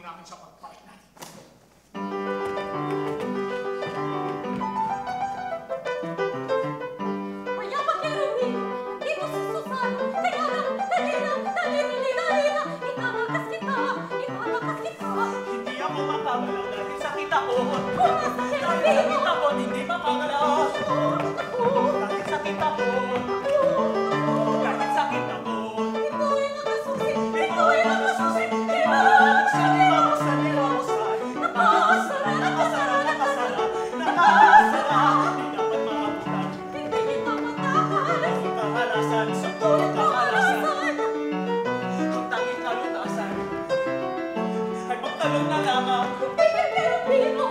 namin sa pagpalit natin. Mayaman kay Rowino, dito si Susano, kaya lang, dali-dali-dali-dali-dali-dali, itatakas kita, itatakas kita. Hindi ako makawala dahil sakit ako. Kumasa kay Dahil Rowino. sakit ako, hindi makawala. Dahil sakit ako. Dahil sakit ako. Ito ay nakasusi, Ito ay nakasusi. Nakasara. Hindi dapat makabutan. hindi kita matakal. Ang kahalasan sa Ulit mo kahalasan. alasan. Ang tanging kalutasan ay magtalong na lamang. Tigil kay Rowino,